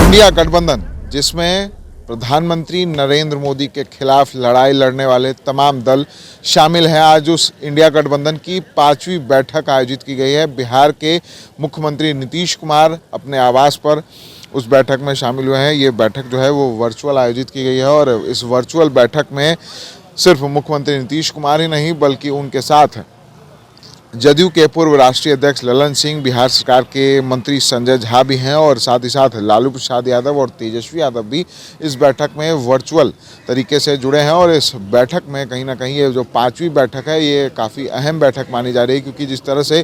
India गठबंधन, जिसमें प्रधानमंत्री नरेंद्र मोदी के खिलाफ लड़ाई लड़ने वाले तमाम दल शामिल हैं। आज उस इंडिया गठबंधन की 5वीं बैठक आयोजित की गई है। बिहार के मुख्यमंत्री नीतीश कुमार अपने आवास पर उस बैठक में शामिल हुए हैं। ये बैठक जो है वो वर्चुअल आयोजित की गई है और इस वर्चुअल बैठक में सिर्फ मुख्यमंत्री नीतीश कुमार ही नहीं बल्कि उनके साथ जदयू के पूर्व राष्ट्रीय अध्यक्ष ललन सिंह, बिहार सरकार के मंत्री संजय झा भी हैं और साथ ही साथ लालू प्रसाद यादव और तेजस्वी यादव भी इस बैठक में वर्चुअल तरीके से जुड़े हैं। और इस बैठक में कहीं ना कहीं ये जो 5वीं बैठक है ये काफ़ी अहम बैठक मानी जा रही है, क्योंकि जिस तरह से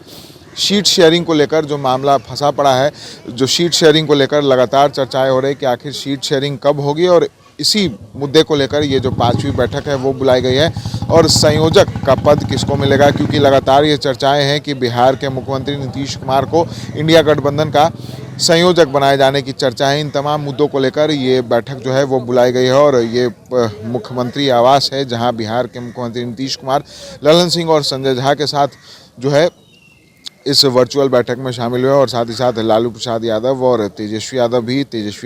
शीट शेयरिंग को लेकर जो मामला फंसा पड़ा है, जो शीट शेयरिंग को लेकर लगातार चर्चाएं हो रही है कि आखिर शीट शेयरिंग कब होगी, और इसी मुद्दे को लेकर ये जो 5वीं बैठक है वो बुलाई गई है। और संयोजक का पद किसको मिलेगा, क्योंकि लगातार ये चर्चाएं हैं कि बिहार के मुख्यमंत्री नीतीश कुमार को इंडिया गठबंधन का संयोजक बनाए जाने की चर्चा है। इन तमाम मुद्दों को लेकर ये बैठक जो है वो बुलाई गई है और ये मुख्यमंत्री आवास है, जहां बिहार के मुख्यमंत्री नीतीश कुमार ललन सिंह और संजय झा के साथ जो है इस वर्चुअल बैठक में शामिल हुए और साथ ही साथ लालू प्रसाद यादव और तेजस्वी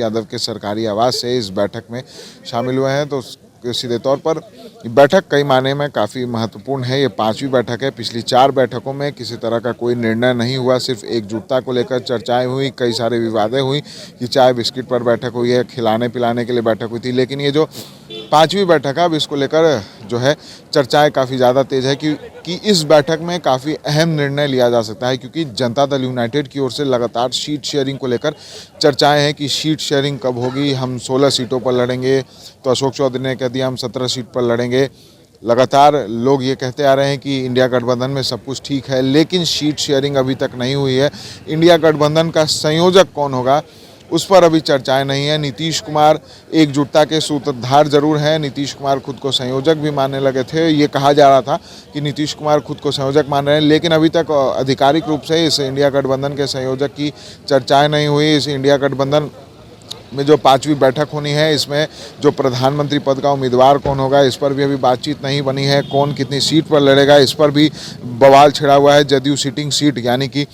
यादव के सरकारी आवास से इस बैठक में शामिल हुए हैं। तो सीधे तौर पर बैठक कई मायने में काफ़ी महत्वपूर्ण है। ये 5वीं बैठक है। पिछली 4 बैठकों में किसी तरह का कोई निर्णय नहीं हुआ, सिर्फ एकजुटता को लेकर चर्चाएं हुई, कई सारे विवादें हुई कि चाय बिस्किट पर बैठक हुई है, खिलाने पिलाने के लिए बैठक हुई थी। लेकिन ये जो 5वीं बैठक है, अब इसको लेकर जो है चर्चाएं काफ़ी ज़्यादा तेज़ है कि इस बैठक में काफ़ी अहम निर्णय लिया जा सकता है, क्योंकि जनता दल यूनाइटेड की ओर से लगातार शीट शेयरिंग को लेकर चर्चाएं हैं कि शीट शेयरिंग कब होगी, हम 16 सीटों पर लड़ेंगे। तो अशोक चौधरी ने कह दिया हम 17 सीट पर लड़ेंगे। लगातार लोग ये कहते आ रहे हैं कि इंडिया गठबंधन में सब कुछ ठीक है, लेकिन शीट शेयरिंग अभी तक नहीं हुई है। इंडिया गठबंधन का संयोजक कौन होगा, उस पर अभी चर्चाएं नहीं है। नीतीश कुमार एकजुटता के सूत्रधार जरूर हैं। नीतीश कुमार खुद को संयोजक भी मानने लगे थे। ये कहा जा रहा था कि नीतीश कुमार खुद को संयोजक मान रहे हैं, लेकिन अभी तक आधिकारिक रूप से इस इंडिया गठबंधन के संयोजक की चर्चाएं नहीं हुई। इस इंडिया गठबंधन में जो 5वीं बैठक होनी है, इसमें जो प्रधानमंत्री पद का उम्मीदवार कौन होगा, इस पर भी अभी बातचीत नहीं बनी है। कौन कितनी सीट पर लड़ेगा, इस पर भी बवाल छिड़ा हुआ है। जदयू सिटिंग सीट यानी कि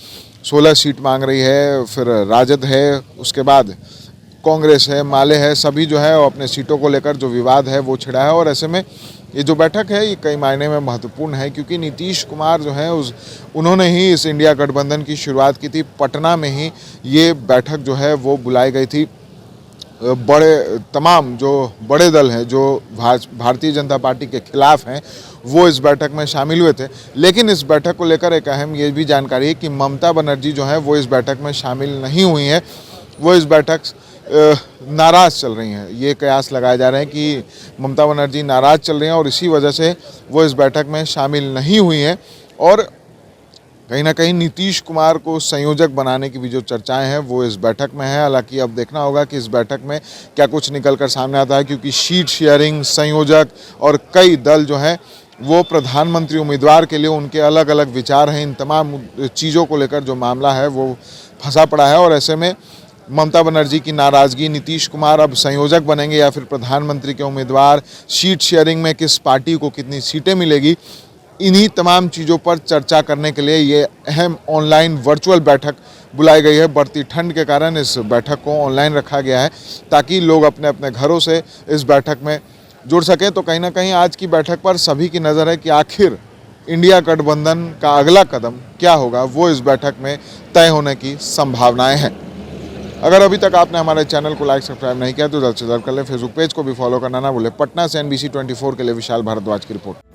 16 सीट मांग रही है, फिर राजद है, उसके बाद कांग्रेस है, माले है, सभी जो है वो अपने सीटों को लेकर जो विवाद है वो छिड़ा है। और ऐसे में ये जो बैठक है ये कई मायने में महत्वपूर्ण है, क्योंकि नीतीश कुमार जो है उन्होंने ही इस इंडिया गठबंधन की शुरुआत की थी। पटना में ही ये बैठक जो है वो बुलाई गई थी। तमाम जो बड़े दल हैं जो भारतीय जनता पार्टी के खिलाफ हैं वो इस बैठक में शामिल हुए थे। लेकिन इस बैठक को लेकर एक अहम ये भी जानकारी है कि ममता बनर्जी जो है वो इस बैठक में शामिल नहीं हुई हैं। वो इस बैठक नाराज़ चल रही हैं। ये कयास लगाए जा रहे हैं कि ममता बनर्जी नाराज़ चल रही हैं और इसी वजह से वो इस बैठक में शामिल नहीं हुई हैं। और कहीं ना कहीं नीतीश कुमार को संयोजक बनाने की भी जो चर्चाएं हैं वो इस बैठक में है। हालांकि अब देखना होगा कि इस बैठक में क्या कुछ निकल कर सामने आता है, क्योंकि शीट शेयरिंग, संयोजक और कई दल जो हैं वो प्रधानमंत्री उम्मीदवार के लिए उनके अलग अलग विचार हैं। इन तमाम चीज़ों को लेकर जो मामला है वो फंसा पड़ा है। और ऐसे में ममता बनर्जी की नाराज़गी, नीतीश कुमार अब संयोजक बनेंगे या फिर प्रधानमंत्री के उम्मीदवार, शीट शेयरिंग में किस पार्टी को कितनी सीटें मिलेगी, इन्हीं तमाम चीज़ों पर चर्चा करने के लिए ये अहम ऑनलाइन वर्चुअल बैठक बुलाई गई है। बढ़ती ठंड के कारण इस बैठक को ऑनलाइन रखा गया है ताकि लोग अपने अपने घरों से इस बैठक में जुड़ सकें। तो कहीं ना कहीं आज की बैठक पर सभी की नज़र है कि आखिर इंडिया गठबंधन का अगला कदम क्या होगा, वो इस बैठक में तय होने की संभावनाएँ हैं। अगर अभी तक आपने हमारे चैनल को लाइक सब्सक्राइब नहीं किया तो जल्द से जल्द कर लें। फेसबुक पेज को भी फॉलो करना ना भूलें। पटना से NBC 24 के लिए विशाल भारद्वाज की रिपोर्ट।